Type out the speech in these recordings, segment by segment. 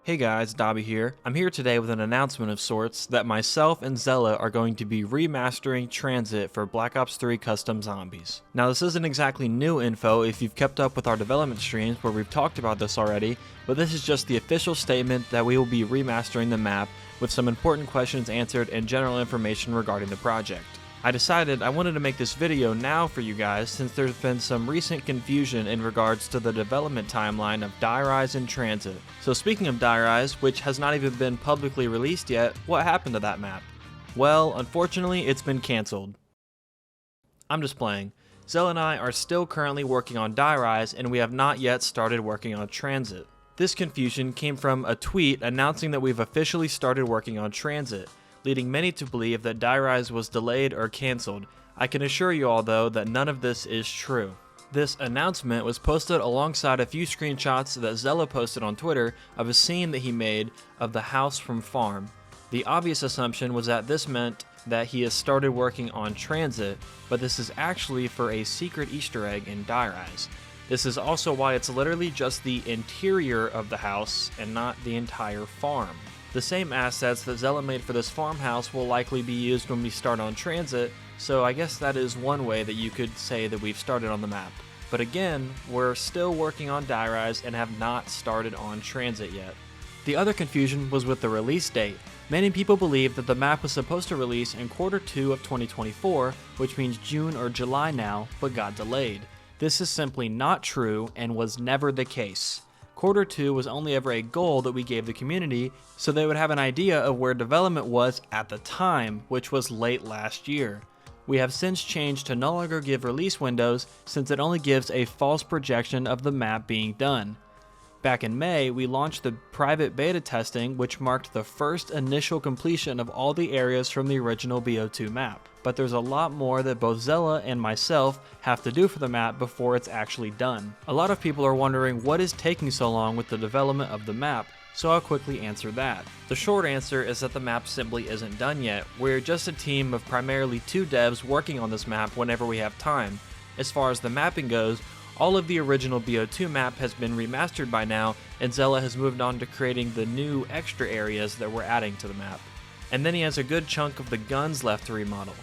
Hey guys, Dobby here. I'm here today with an announcement of sorts that myself and Zella are going to be remastering TranZit for Black Ops 3 Custom Zombies. Now this isn't exactly new info if you've kept up with our development streams where we've talked about this already, but this is just the official statement that we will be remastering the map with some important questions answered and general information regarding the project. I decided I wanted to make this video now for you guys since there's been some recent confusion in regards to the development timeline of Die Rise and TranZit. So speaking of Die Rise, which has not even been publicly released yet, what happened to that map? Well, unfortunately it's been cancelled. I'm just playing. Zell and I are still currently working on Die Rise and we have not yet started working on TranZit. This confusion came from a tweet announcing that we've officially started working on TranZit, leading many to believe that Die Rise was delayed or cancelled. I can assure you all though that none of this is true. This announcement was posted alongside a few screenshots that Zella posted on Twitter of a scene that he made of the house from Farm. The obvious assumption was that this meant that he has started working on TranZit, but this is actually for a secret Easter egg in Die Rise. This is also why it's literally just the interior of the house and not the entire farm. The same assets that Zella made for this farmhouse will likely be used when we start on TranZit, so I guess that is one way that you could say that we've started on the map. But again, we're still working on Die Rise and have not started on TranZit yet. The other confusion was with the release date. Many people believe that the map was supposed to release in Q2 of 2024, which means June or July now, but got delayed. This is simply not true and was never the case. Q2 was only ever a goal that we gave the community so they would have an idea of where development was at the time, which was late last year. We have since changed to no longer give release windows since it only gives a false projection of the map being done. Back in May, we launched the private beta testing, which marked the first initial completion of all the areas from the original BO2 map. But there's a lot more that both Zella and myself have to do for the map before it's actually done. A lot of people are wondering what is taking so long with the development of the map, so I'll quickly answer that. The short answer is that the map simply isn't done yet. We're just a team of primarily 2 devs working on this map whenever we have time. As far as the mapping goes, all of the original BO2 map has been remastered by now, and Zella has moved on to creating the new extra areas that we're adding to the map. And then he has a good chunk of the guns left to remodel.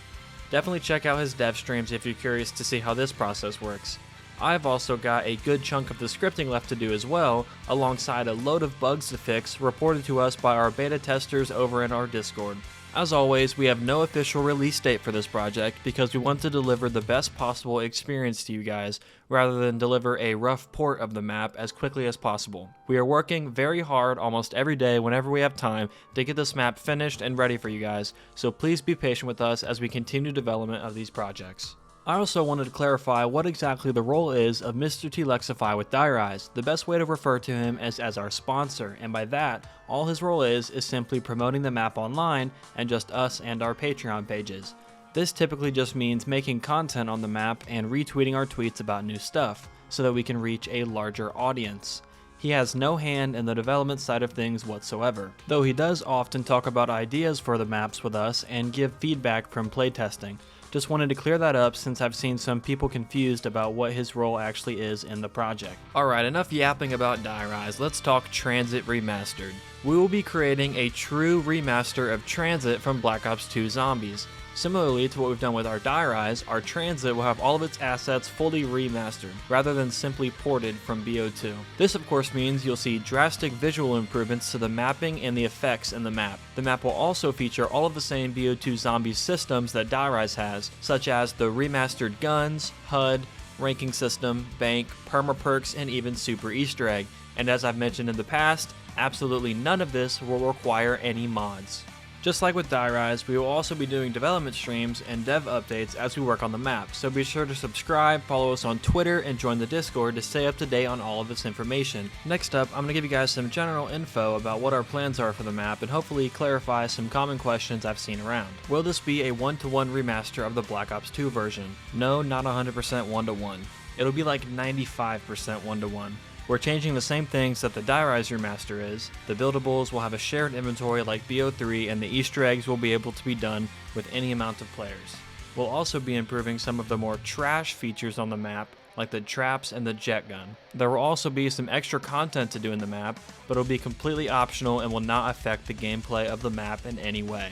Definitely check out his dev streams if you're curious to see how this process works. I've also got a good chunk of the scripting left to do as well, alongside a load of bugs to fix reported to us by our beta testers over in our Discord. As always, we have no official release date for this project because we want to deliver the best possible experience to you guys rather than deliver a rough port of the map as quickly as possible. We are working very hard almost every day whenever we have time to get this map finished and ready for you guys, so please be patient with us as we continue development of these projects. I also wanted to clarify what exactly the role is of Mr. T Lexify with Die Rise. The best way to refer to him is as our sponsor, and by that, all his role is simply promoting the map online and just us and our Patreon pages. This typically just means making content on the map and retweeting our tweets about new stuff, so that we can reach a larger audience. He has no hand in the development side of things whatsoever, though he does often talk about ideas for the maps with us and give feedback from playtesting. Just wanted to clear that up since I've seen some people confused about what his role actually is in the project. Alright, enough yapping about Die Rise, let's talk TranZit Remastered. We will be creating a true remaster of TranZit from Black Ops 2 Zombies. Similarly to what we've done with our Die Rise, our TranZit will have all of its assets fully remastered, rather than simply ported from BO2. This of course means you'll see drastic visual improvements to the mapping and the effects in the map. The map will also feature all of the same BO2 Zombies systems that Die Rise has, such as the remastered guns, HUD, ranking system, bank, perma-perks, and even super Easter egg. And as I've mentioned in the past, absolutely none of this will require any mods. Just like with Die Rise, we will also be doing development streams and dev updates as we work on the map, so be sure to subscribe, follow us on Twitter, and join the Discord to stay up to date on all of this information. Next up, I'm going to give you guys some general info about what our plans are for the map and hopefully clarify some common questions I've seen around. Will this be a 1-to-1 remaster of the Black Ops 2 version? No, not 100% 1-to-1. It'll be like 95% 1-to-1. We're changing the same things that the Die Rise remaster is. The buildables will have a shared inventory like BO3, and the Easter eggs will be able to be done with any amount of players. We'll also be improving some of the more trash features on the map, like the traps and the jet gun. There will also be some extra content to do in the map, but it'll be completely optional and will not affect the gameplay of the map in any way.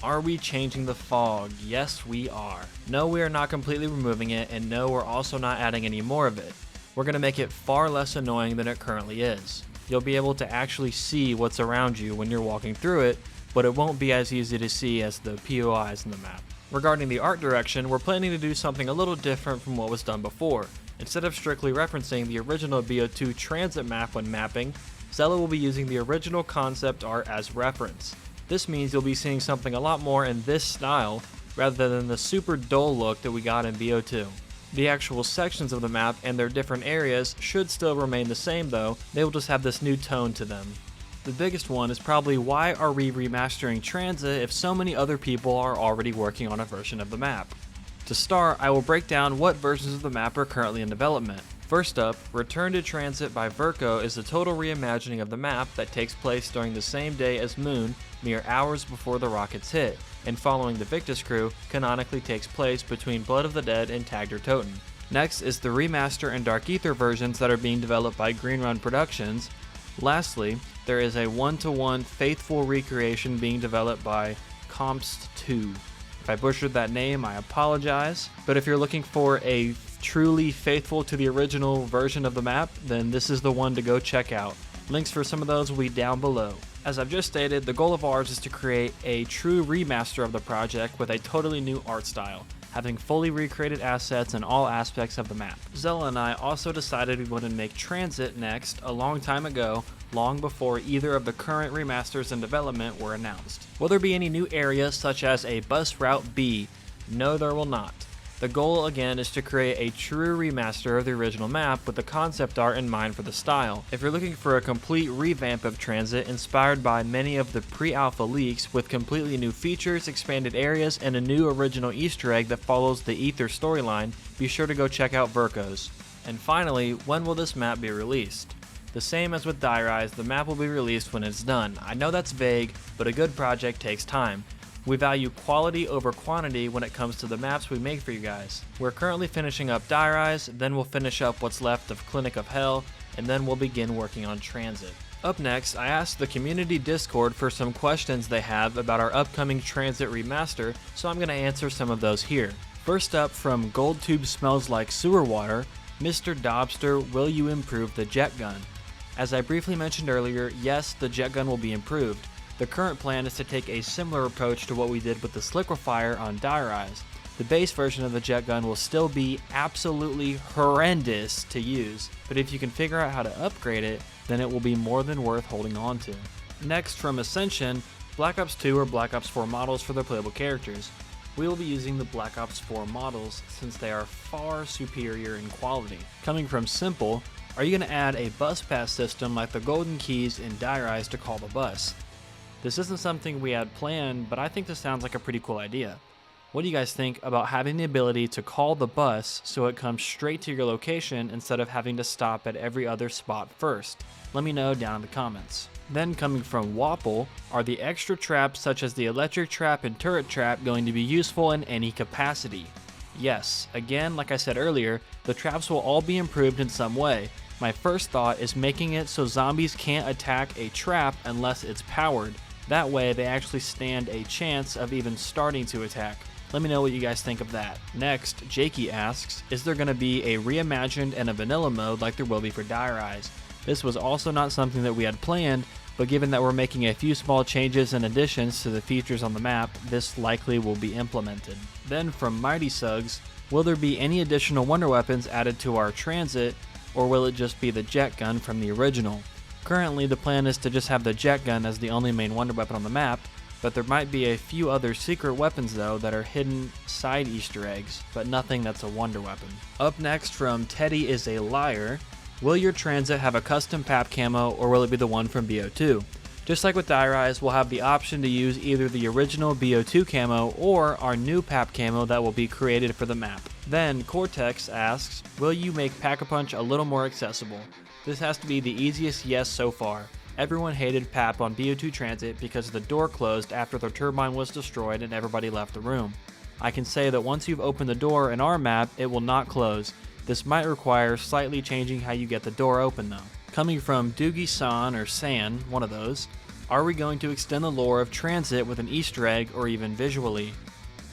Are we changing the fog? Yes, we are. No, we are not completely removing it, and no, we're also not adding any more of it. We're going to make it far less annoying than it currently is. You'll be able to actually see what's around you when you're walking through it, but it won't be as easy to see as the POIs in the map. Regarding the art direction, we're planning to do something a little different from what was done before. Instead of strictly referencing the original BO2 TranZit map when mapping, Zella will be using the original concept art as reference. This means you'll be seeing something a lot more in this style, rather than the super dull look that we got in BO2. The actual sections of the map and their different areas should still remain the same though, they will just have this new tone to them. The biggest one is probably, why are we remastering TranZit if so many other people are already working on a version of the map? To start, I will break down what versions of the map are currently in development. First up, Return to TranZit by Verco is a total reimagining of the map that takes place during the same day as Moon, mere hours before the rockets hit, and following the Victus crew, canonically takes place between Blood of the Dead and Tagter Toten. Next is the Remaster and Dark Ether versions that are being developed by Green Run Productions. Lastly, there is a one-to-one faithful recreation being developed by Comst 2. If I butchered that name, I apologize, but if you're looking for a truly faithful to the original version of the map, then this is the one to go check out. Links for some of those will be down below. As I've just stated, the goal of ours is to create a true remaster of the project with a totally new art style, having fully recreated assets in all aspects of the map. Zella and I also decided we wanted to make TranZit next a long time ago, long before either of the current remasters in development were announced. Will there be any new areas such as a Bus Route B? No, there will not. The goal again is to create a true remaster of the original map with the concept art in mind for the style. If you're looking for a complete revamp of TranZit inspired by many of the pre-alpha leaks with completely new features, expanded areas, and a new original Easter egg that follows the Ether storyline, be sure to go check out Verco's. And finally, when will this map be released? The same as with Die Rise, the map will be released when it's done. I know that's vague, but a good project takes time. We value quality over quantity when it comes to the maps we make for you guys. We're currently finishing up Die Rise, then we'll finish up what's left of Clinic of Hell, and then we'll begin working on TranZit. Up next, I asked the community Discord for some questions they have about our upcoming TranZit Remaster, so I'm going to answer some of those here. First up, from GoldTube Smells Like Sewer Water, Mr. Dobster, will you improve the jet gun? As I briefly mentioned earlier, yes, the jet gun will be improved. The current plan is to take a similar approach to what we did with the Sliquifier on Die Rise. The base version of the jet gun will still be absolutely horrendous to use, but if you can figure out how to upgrade it, then it will be more than worth holding on to. Next, from Ascension, Black Ops 2 or Black Ops 4 models for their playable characters. We will be using the Black Ops 4 models since they are far superior in quality. Coming from Simple, are you going to add a bus pass system like the golden keys in Die Rise to call the bus? This isn't something we had planned, but I think this sounds like a pretty cool idea. What do you guys think about having the ability to call the bus so it comes straight to your location instead of having to stop at every other spot first? Let me know down in the comments. Then coming from Wapple, are the extra traps such as the electric trap and turret trap going to be useful in any capacity? Yes, again, like I said earlier, the traps will all be improved in some way. My first thought is making it so zombies can't attack a trap unless it's powered. That way they actually stand a chance of even starting to attack. Let me know what you guys think of that. Next, Jakey asks, is there going to be a reimagined and a vanilla mode like there will be for Die Rise? This was also not something that we had planned, but given that we're making a few small changes and additions to the features on the map, this likely will be implemented. Then from Mighty Suggs, will there be any additional wonder weapons added to our TranZit, or will it just be the jet gun from the original? Currently, the plan is to just have the jet gun as the only main wonder weapon on the map, but there might be a few other secret weapons though that are hidden side Easter eggs, but nothing that's a wonder weapon. Up next from Teddy is a Liar, will your TranZit have a custom PAP camo or will it be the one from BO2? Just like with Die Rise, we'll have the option to use either the original BO2 camo or our new PAP camo that will be created for the map. Then Cortex asks, will you make Pack-a-Punch a little more accessible? This has to be the easiest yes so far. Everyone hated PAP on BO2 TranZit because the door closed after their turbine was destroyed and everybody left the room. I can say that once you've opened the door in our map, it will not close. This might require slightly changing how you get the door open though. Coming from Doogie-san or San, one of those, are we going to extend the lore of TranZit with an Easter egg or even visually?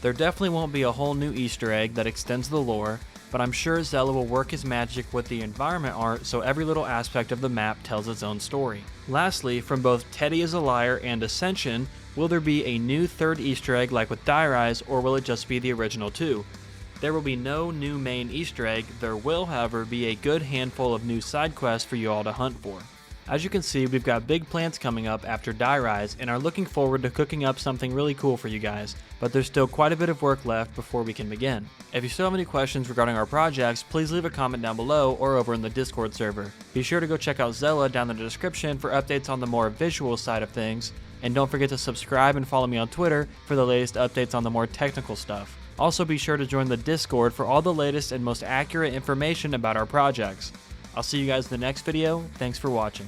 There definitely won't be a whole new Easter egg that extends the lore, but I'm sure Zella will work his magic with the environment art so every little aspect of the map tells its own story. Lastly, from both Teddy is a Liar and Ascension, will there be a new third Easter egg like with Dire Eyes, or will it just be the original two? There will be no new main Easter egg. There will, however, be a good handful of new side quests for you all to hunt for. As you can see, we've got big plans coming up after Dire Eyes and are looking forward to cooking up something really cool for you guys, but there's still quite a bit of work left before we can begin. If you still have any questions regarding our projects, please leave a comment down below or over in the Discord server. Be sure to go check out Zella down in the description for updates on the more visual side of things, and don't forget to subscribe and follow me on Twitter for the latest updates on the more technical stuff. Also be sure to join the Discord for all the latest and most accurate information about our projects. I'll see you guys in the next video. Thanks for watching.